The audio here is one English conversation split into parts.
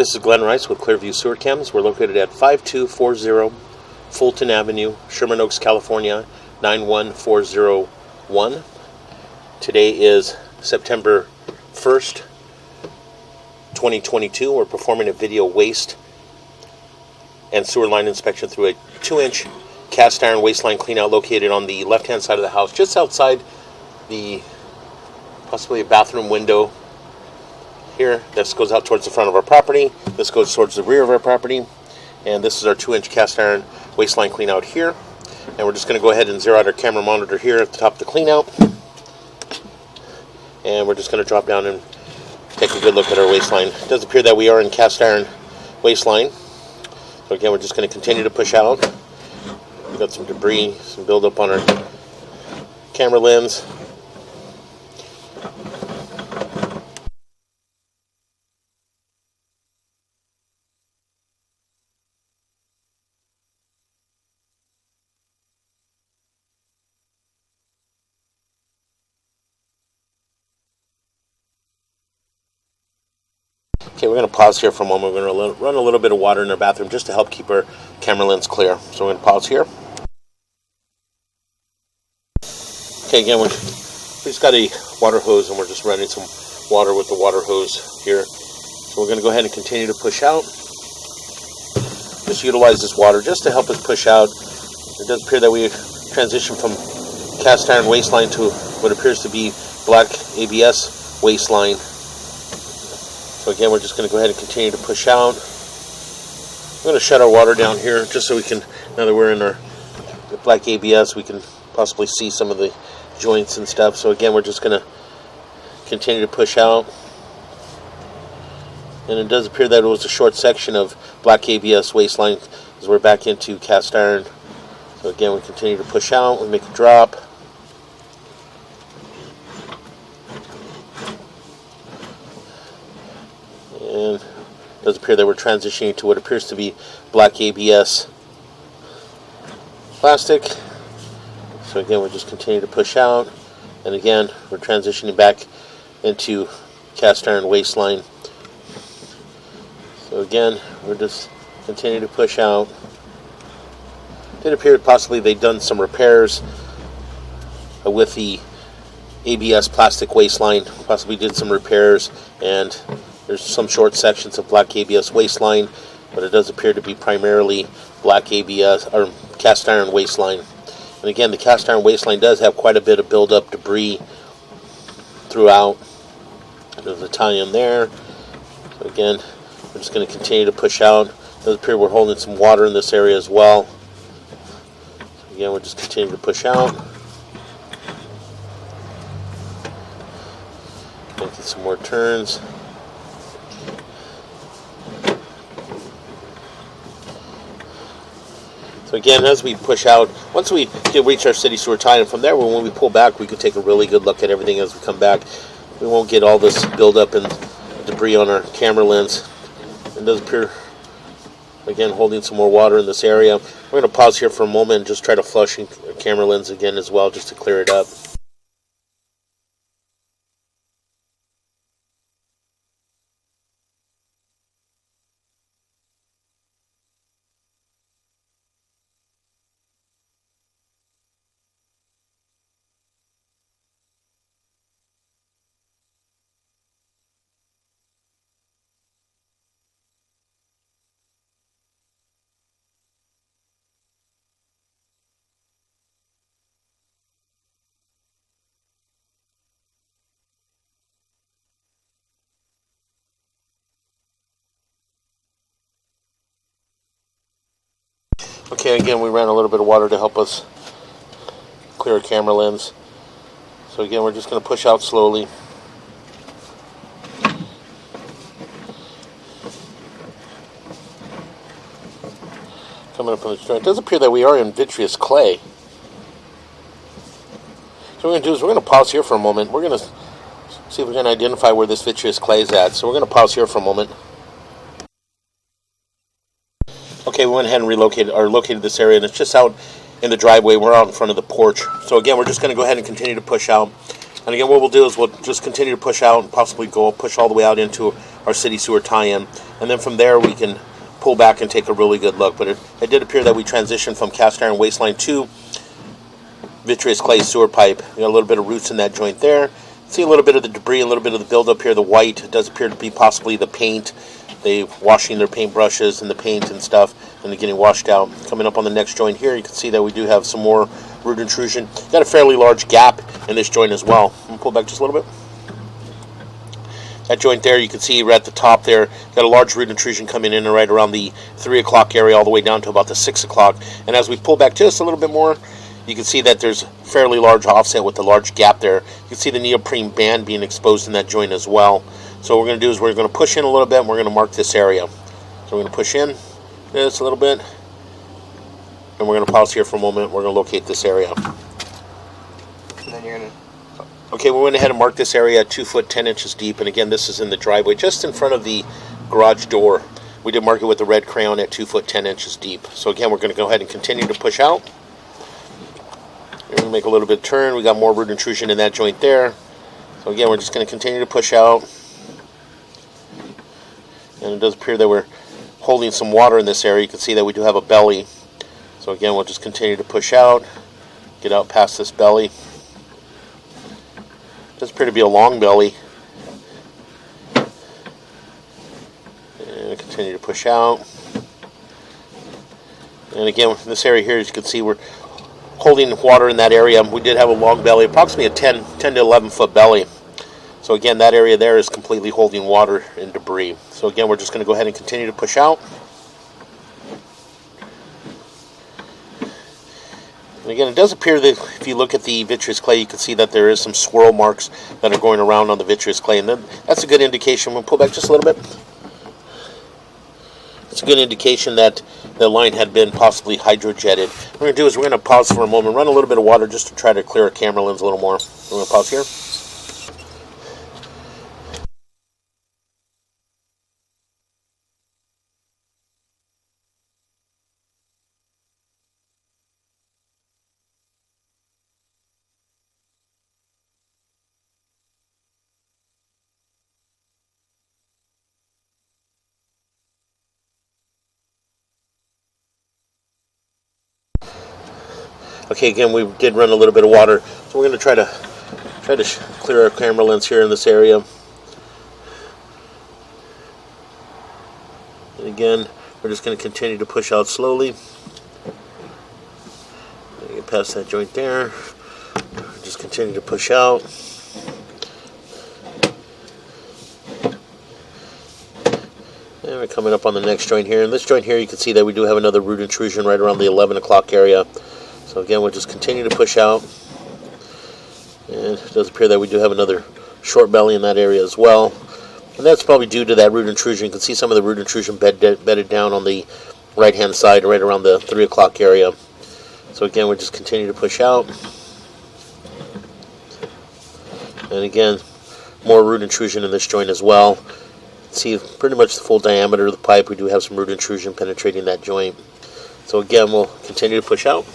This is Glenn Rice with Clearview Sewer Cams. We're located at 5240 Fulton Avenue, Sherman Oaks, California, 91401. Today is September 1st, 2022. We're performing a video waste and sewer line inspection through a 2-inch cast iron waste line cleanout located on the left-hand side of the house, just outside the possibly a bathroom window here. This goes out towards the front of our property. This goes towards the rear of our property. And this is our 2-inch cast iron waste line clean out here. And we're just going to go ahead and zero out our camera monitor here at the top of the clean out. And we're just going to drop down and take a good look at our waste line. It does appear that we are in cast iron waste line. So again, we're just going to continue to push out. We've got some debris, some buildup on our camera lens. Okay, we're going to pause here for a moment. We're going to run a little bit of water in our bathroom just to help keep our camera lens clear. So we're going to pause here. Okay, again, we just got a water hose and we're just running some water with the water hose here. So we're going to go ahead and continue to push out. Just utilize this water just to help us push out. It does appear that we transitioned from cast iron waste line to what appears to be black ABS waste line. So again, we're just going to go ahead and continue to push out. I'm going to shut our water down here just so we can, now that we're in our black ABS, we can possibly see some of the joints and stuff. So again, we're just going to continue to push out. And it does appear that it was a short section of black ABS waste line as we're back into cast iron. So again, we continue to push out, we make a drop. And it does appear that we're transitioning to what appears to be black ABS plastic. So again, we'll just continue to push out. And again, we're transitioning back into cast iron waste line. So again, we're just continuing to push out. It did appear possibly they'd done some repairs with the ABS plastic waste line. Possibly did some repairs, and there's some short sections of black ABS waste line, but it does appear to be primarily black ABS or cast iron waste line. And again, the cast iron waste line does have quite a bit of buildup debris throughout. There's a tie-in there. So again, we're just going to continue to push out. It does appear we're holding some water in this area as well. So again, we'll just continue to push out. Making some more turns. So again, as we push out, once we reach our city sewer tie, and from there, when we pull back, we can take a really good look at everything as we come back. We won't get all this buildup and debris on our camera lens. It does appear, again, holding some more water in this area. We're going to pause here for a moment and just try to flush our camera lens again as well, just to clear it up. Okay, again, we ran a little bit of water to help us clear our camera lens. So again, we're just going to push out slowly. Coming up from the joint. It does appear that we are in vitreous clay. So what we're going to do is we're going to pause here for a moment. We're going to see if we can identify where this vitreous clay is at. So we're going to pause here for a moment. Okay, we went ahead and located this area, and it's just out in the driveway. We're out in front of the porch. So again, we're just going to go ahead and continue to push out. And again, what we'll do is we'll just continue to push out and possibly push all the way out into our city sewer tie-in, and then from there we can pull back and take a really good look. But it did appear that we transitioned from cast iron waistline to vitreous clay sewer pipe. We got a little bit of roots in that joint there. See a little bit of the debris, a little bit of the buildup here. The white does appear to be possibly the paint. They washing their paintbrushes and the paint and stuff, and they're getting washed out. Coming up on the next joint here, you can see that we do have some more root intrusion. Got a fairly large gap in this joint as well. I'm gonna pull back just a little bit. That joint there, you can see right at the top there, got a large root intrusion coming in right around the 3 o'clock area all the way down to about the 6 o'clock. And as we pull back just a little bit more, you can see that there's fairly large offset with the large gap there. You can see the neoprene band being exposed in that joint as well. So what we're going to do is we're going to push in a little bit and we're going to mark this area. So we're going to push in just a little bit, and we're going to pause here for a moment. We're going to locate this area. And then you're going to... Okay, we went ahead and marked this area at 2 foot 10 inches deep, and again this is in the driveway just in front of the garage door. We did mark it with the red crayon at 2 foot 10 inches deep. So again, we're going to go ahead and continue to push out. We're going to make a little bit of turn. We got more root intrusion in that joint there. So again, we're just going to continue to push out. And it does appear that we're holding some water in this area. You can see that we do have a belly. So again, we'll just continue to push out, get out past this belly. It does appear to be a long belly. And continue to push out. And again, this area here, as you can see, we're holding water in that area. We did have a long belly, approximately a 10 to 11 foot belly. So again, that area there is completely holding water and debris. So again, we're just going to go ahead and continue to push out. And again, it does appear that if you look at the vitreous clay, you can see that there is some swirl marks that are going around on the vitreous clay. And then that's a good indication. We'll pull back just a little bit. It's a good indication that the line had been possibly hydrojetted. What we're going to do is we're going to pause for a moment, run a little bit of water just to try to clear our camera lens a little more. We're going to pause here. Okay, again, we did run a little bit of water, so we're going to try to clear our camera lens here in this area. And again, we're just going to continue to push out slowly. Get past that joint there. Just continue to push out. And we're coming up on the next joint here. In this joint here, you can see that we do have another root intrusion right around the 11 o'clock area. So again, we'll just continue to push out. And it does appear that we do have another short belly in that area as well. And that's probably due to that root intrusion. You can see some of the root intrusion bedded down on the right-hand side, right around the 3 o'clock area. So again, we'll just continue to push out. And again, more root intrusion in this joint as well. See pretty much the full diameter of the pipe. We do have some root intrusion penetrating that joint. So again, we'll continue to push out.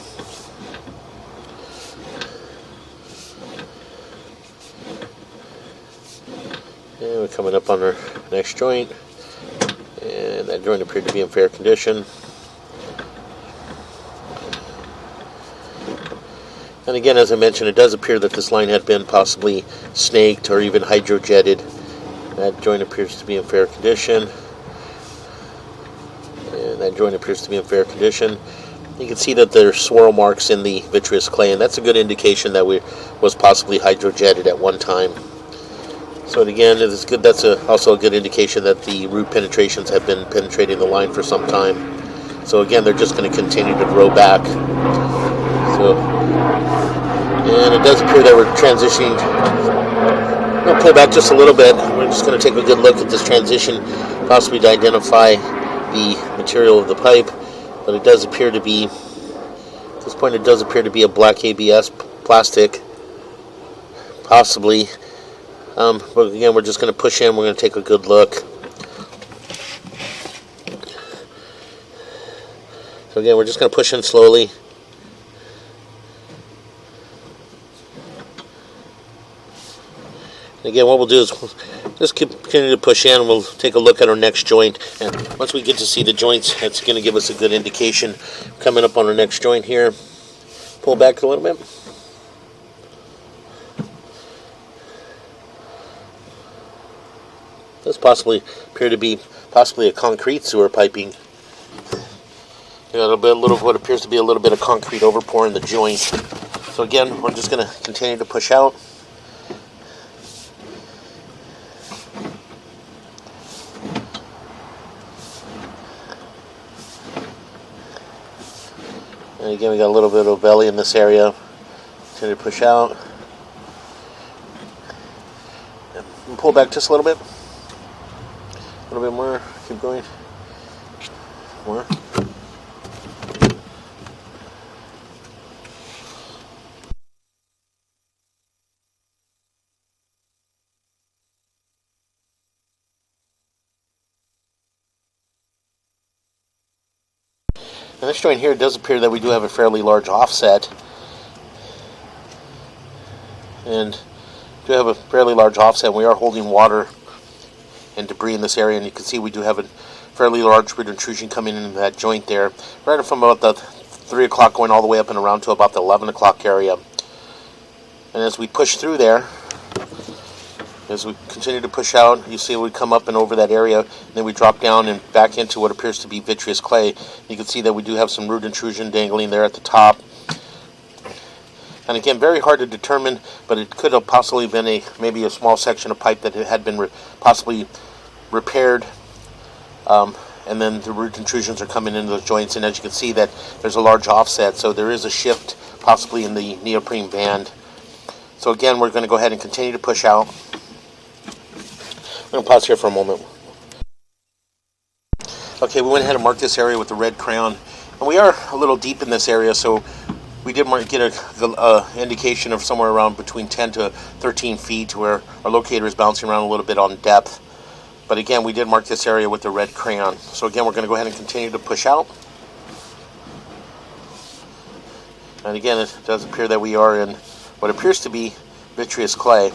And we're coming up on our next joint, and that joint appeared to be in fair condition. And again, as I mentioned, it does appear that this line had been possibly snaked or even hydrojetted. That joint appears to be in fair condition. And that joint appears to be in fair condition. You can see that there are swirl marks in the vitreous clay, and that's a good indication that we was possibly hydrojetted at one time. So again, it is good. That's also a good indication that the root penetrations have been penetrating the line for some time. So again, they're just going to continue to grow back. And it does appear that we're transitioning. I'm going to pull back just a little bit. We're just going to take a good look at this transition, possibly to identify the material of the pipe. But it does appear to be, at this point, it does appear to be a black ABS plastic, possibly. But again, we're just going to push in. We're going to take a good look. So again, we're just going to push in slowly. Again, what we'll do is we'll just continue to push in. We'll take a look at our next joint, and once we get to see the joints, it's going to give us a good indication. Coming up on our next joint here, pull back a little bit. This possibly appear to be possibly a concrete sewer piping. You know, a little what appears to be a little bit of concrete overpour in the joint. So again, we're just going to continue to push out. And again, we got a little bit of belly in this area. Continue to push out. And pull back just a little bit. A little bit more. Keep going. More. And this joint here, it does appear that we do have a fairly large offset. And do have a fairly large offset. We are holding water and debris in this area, and you can see we do have a fairly large root intrusion coming in that joint there, right from about the 3 o'clock going all the way up and around to about the 11 o'clock area. And as we push through there, as we continue to push out, you see we come up and over that area, and then we drop down and back into what appears to be vitreous clay. You can see that we do have some root intrusion dangling there at the top. And again, very hard to determine, but it could have possibly been maybe a small section of pipe that had been possibly repaired. And then the root intrusions are coming into those joints, and as you can see that there's a large offset, so there is a shift possibly in the neoprene band. So again, we're going to go ahead and continue to push out. I'm going to pause here for a moment. Okay, we went ahead and marked this area with the red crayon, and we are a little deep in this area, so we did get an indication of somewhere around between 10 to 13 feet where our locator is bouncing around a little bit on depth. But again, we did mark this area with the red crayon. So again, we're going to go ahead and continue to push out. And again, it does appear that we are in what appears to be vitreous clay.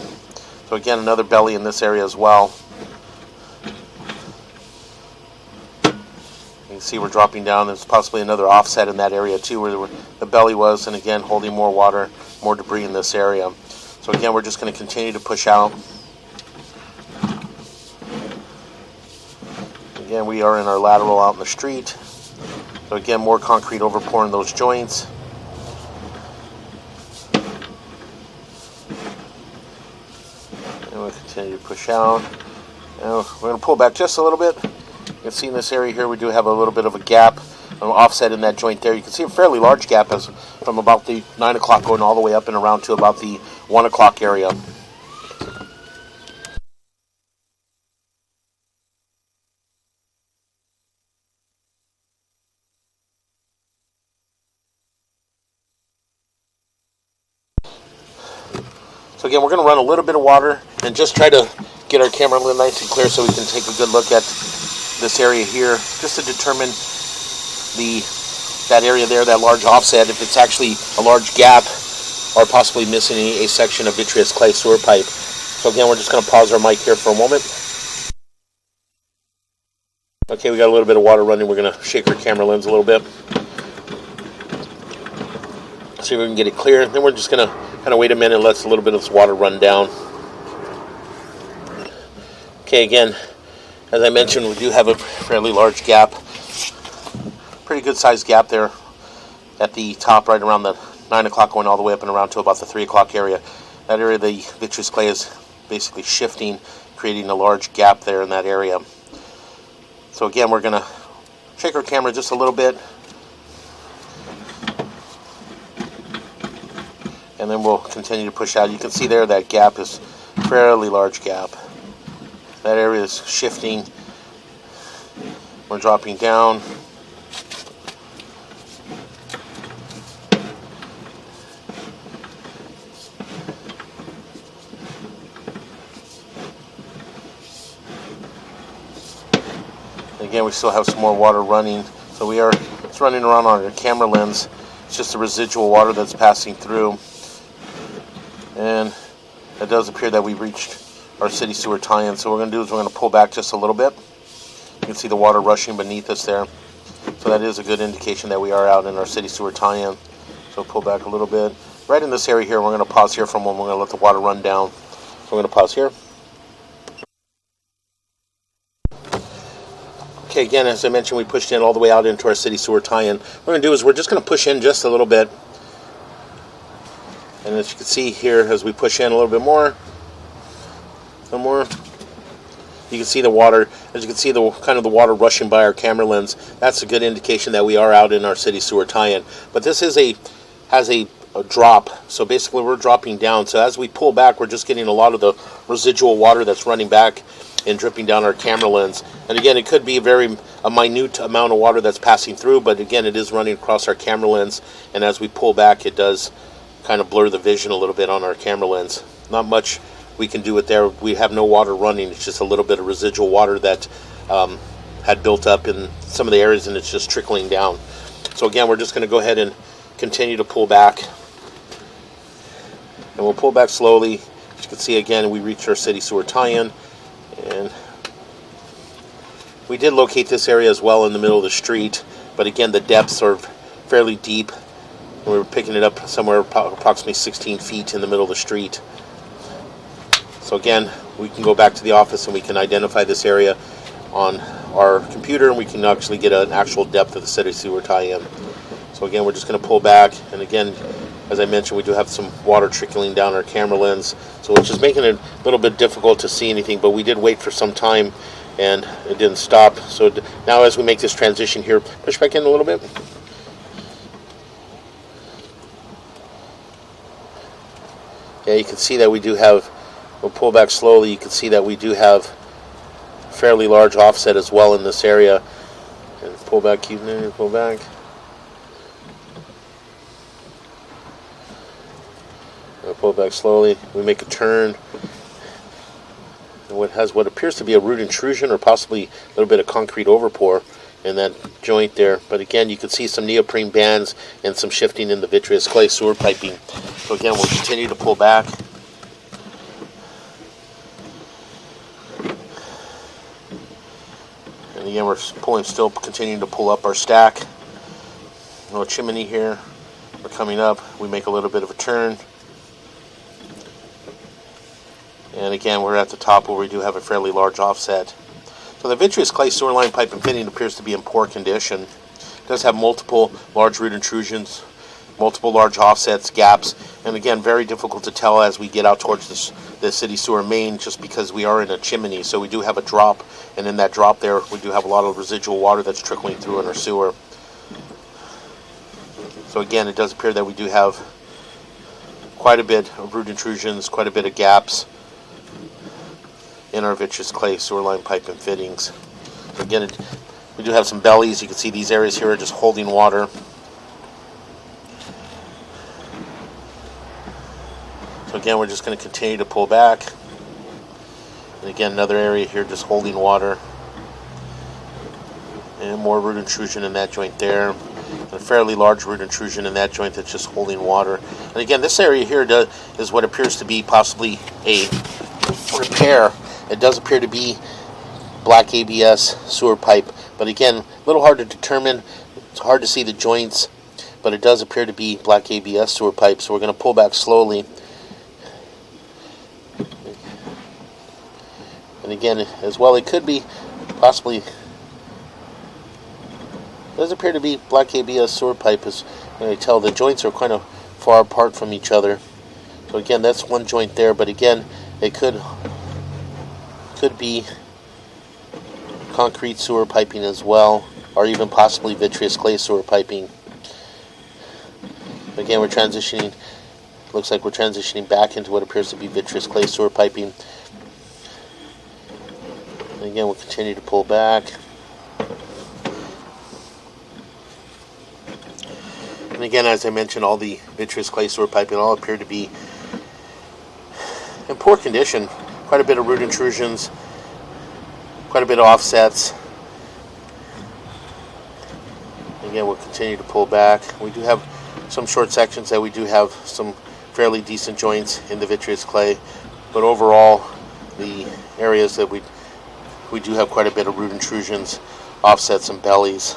So again, another belly in this area as well. You can see we're dropping down. There's possibly another offset in that area too where the belly was, and again, holding more water, more debris in this area. So again, we're just going to continue to push out. Again, we are in our lateral out in the street. So again, more concrete overpour in those joints. And we'll continue to push out. Now we're going to pull back just a little bit. You can see in this area here we do have a little bit of a gap, an offset in that joint there. You can see a fairly large gap as from about the 9 o'clock going all the way up and around to about the 1 o'clock area. So again, we're going to run a little bit of water and just try to get our camera nice and clear so we can take a good look at this area here, just to determine that area there, that large offset, if it's actually a large gap or possibly missing a section of vitreous clay sewer pipe. So again, we're just going to pause our mic here for a moment. Okay, we got a little bit of water running. We're going to shake our camera lens a little bit. See if we can get it clear. Then we're just going to kind of wait a minute and let a little bit of this water run down. Okay, again, as I mentioned, we do have a fairly large gap. Pretty good sized gap there at the top, right around the 9 o'clock going all the way up and around to about the 3 o'clock area. That area, the vitreous clay is basically shifting, creating a large gap there in that area. So again, we're going to shake our camera just a little bit, and then we'll continue to push out. You can see there that gap is a fairly large gap. That area is shifting. We're dropping down. Again, we still have some more water running, so it's running around on our camera lens. It's just the residual water that's passing through, and it does appear that we've reached our city sewer tie-in. So what we're going to do is we're going to pull back just a little bit. You can see the water rushing beneath us there. So that is a good indication that we are out in our city sewer tie-in. So pull back a little bit. Right in this area here, we're going to pause here for a moment. We're going to let the water run down. So we're going to pause here. Okay, again, as I mentioned, we pushed in all the way out into our city sewer tie-in. What we're going to do is we're just going to push in just a little bit. And as you can see here, as we push in a little bit more, you can see the water. As you can see, the kind of the water rushing by our camera lens. That's a good indication that we are out in our city sewer tie-in. But this has a drop, so basically we're dropping down. So as we pull back, we're just getting a lot of the residual water that's running back and dripping down our camera lens. And again, it could be a minute amount of water that's passing through, but again, it is running across our camera lens. And as we pull back, it does kind of blur the vision a little bit on our camera lens. Not much we can do it there. We have no water running. It's just a little bit of residual water that had built up in some of the areas, and it's just trickling down. So again, we're just going to go ahead and continue to pull back, and we'll pull back slowly. As you can see, again, we reached our city sewer tie-in, and we did locate this area as well in the middle of the street, but again, the depths are fairly deep. We were picking it up somewhere approximately 16 feet in the middle of the street. So again, we can go back to the office and we can identify this area on our computer, and we can actually get an actual depth of the city sewer tie-in. So again, we're just going to pull back, and again, as I mentioned, we do have some water trickling down our camera lens, so which is making it a little bit difficult to see anything, but we did wait for some time and it didn't stop. So now as we make this transition here, push back in a little bit. Yeah, you can see that we do have, we'll pull back slowly, you can see that we do have fairly large offset as well in this area. And pull back, keep it, pull back. We'll pull back slowly. We make a turn. And what appears to be a root intrusion or possibly a little bit of concrete overpour in that joint there. But again, you can see some neoprene bands and some shifting in the vitreous clay sewer piping. So again, we'll continue to pull back. And again, we're still continuing to pull up our stack. No chimney here. We're coming up. We make a little bit of a turn. And again, we're at the top where we do have a fairly large offset. So the vitreous clay sewer line pipe and fitting appears to be in poor condition. It does have multiple large root intrusions, multiple large offsets, gaps, and again, very difficult to tell as we get out towards the city sewer main, just because we are in a chimney. So we do have a drop, and in that drop there, we do have a lot of residual water that's trickling through in our sewer. So again, it does appear that we do have quite a bit of root intrusions, quite a bit of gaps in our vitreous clay sewer line pipe and fittings. So again, we do have some bellies. You can see these areas here are just holding water. So again, we're just going to continue to pull back. And again, another area here just holding water. And more root intrusion in that joint there. And a fairly large root intrusion in that joint that's just holding water. And again, this area here is what appears to be possibly a repair. It does appear to be black ABS sewer pipe, but again, a little hard to determine. It's hard to see the joints, but it does appear to be black ABS sewer pipe. So we're going to pull back slowly. And again, as well, it could be possibly, it does appear to be black ABS sewer pipe. As you can tell, the joints are kind of far apart from each other. So again, that's one joint there, but again, it could be concrete sewer piping as well, or even possibly vitreous clay sewer piping. Again, we're transitioning, looks like we're transitioning back into what appears to be vitreous clay sewer piping. And again, we'll continue to pull back. And again, as I mentioned, all the vitreous clay sewer piping all appear to be in poor condition. Quite a bit of root intrusions, quite a bit of offsets. Again, we'll continue to pull back. We do have some short sections that we do have some fairly decent joints in the vitreous clay, but overall, the areas that we do have quite a bit of root intrusions, offsets, and bellies.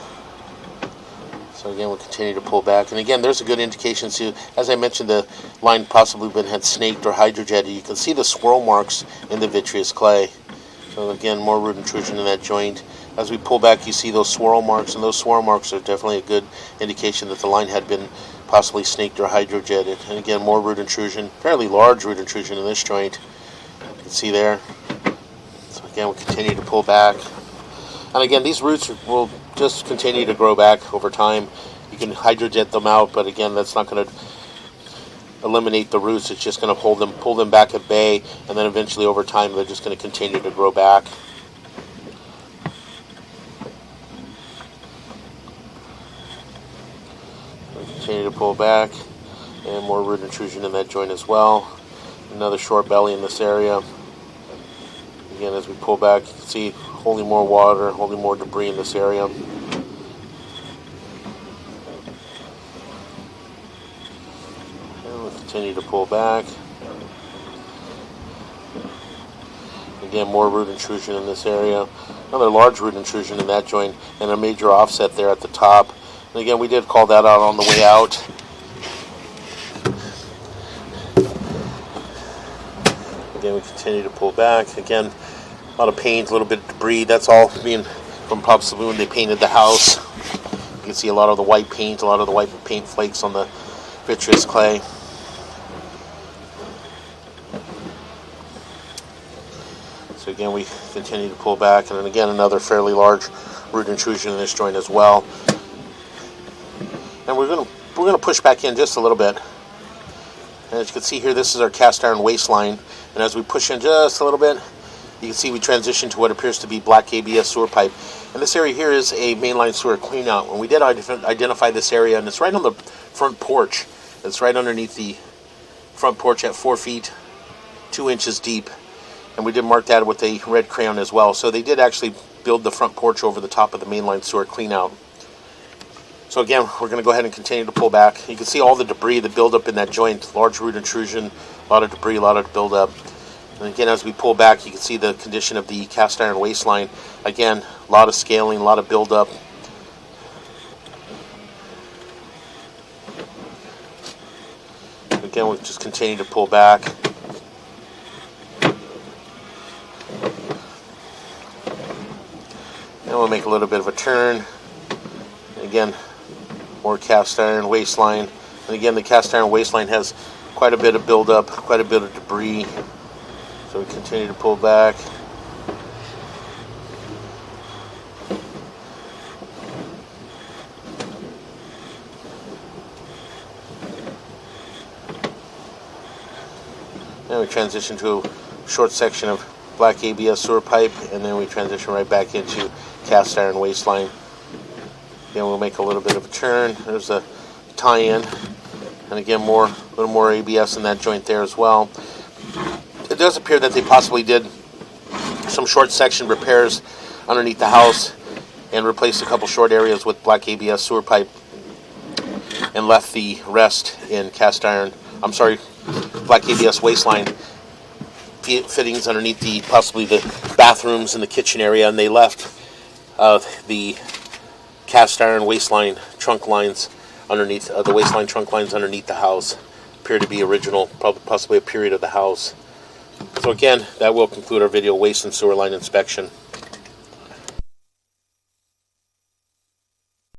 So again, we'll continue to pull back. And again, there's a good indication too. As I mentioned, the line possibly had snaked or hydrojetted. You can see the swirl marks in the vitreous clay. So again, more root intrusion in that joint. As we pull back, you see those swirl marks, and those swirl marks are definitely a good indication that the line had been possibly snaked or hydrojetted. And again, more root intrusion, fairly large root intrusion in this joint. You can see there. So again, we'll continue to pull back. And again, these roots will just continue to grow back over time. You can hydrojet them out, but again, that's not going to eliminate the roots. It's just going to pull them back at bay, and then eventually over time they're just going to continue to grow back. We'll continue to pull back, and more root intrusion in that joint as well. Another short belly in this area. Again, as we pull back, you can see holding more water, holding more debris in this area. And we'll continue to pull back. Again, more root intrusion in this area. Another large root intrusion in that joint, and a major offset there at the top. And again, we did call that out on the way out. Again, we continue to pull back. Again, a lot of paint, a little bit of debris. That's all being from possibly when they painted the house. You can see a lot of the white paint, a lot of the white paint flakes on the vitreous clay. So again, we continue to pull back, and then again, another fairly large root intrusion in this joint as well. And we're gonna push back in just a little bit. And as you can see here, this is our cast iron waistline. And as we push in just a little bit, you can see we transition to what appears to be black ABS sewer pipe. And this area here is a mainline sewer cleanout. When we did identify this area, and it's right on the front porch. It's right underneath the front porch at 4 feet, 2 inches deep. And we did mark that with a red crayon as well. So they did actually build the front porch over the top of the mainline sewer cleanout. So again, we're going to go ahead and continue to pull back. You can see all the debris, the buildup in that joint, large root intrusion, a lot of debris, a lot of buildup. And again, as we pull back, you can see the condition of the cast iron waistline. Again, a lot of scaling, a lot of buildup. Again, we'll just continue to pull back. And we'll make a little bit of a turn. Again, more cast iron waistline. And again, the cast iron waistline has quite a bit of buildup, quite a bit of debris. So we continue to pull back. Then we transition to a short section of black ABS sewer pipe, and then we transition right back into cast iron waistline. Again, we'll make a little bit of a turn. There's a tie-in, and again, a little more ABS in that joint there as well. It does appear that they possibly did some short section repairs underneath the house and replaced a couple short areas with black ABS sewer pipe and left the rest in black ABS waistline fittings underneath possibly the bathrooms and the kitchen area, and they left the cast iron waistline trunk lines underneath the waistline trunk lines underneath the house. Appear to be original, possibly a period of the house. So again, that will conclude our video waste and sewer line inspection.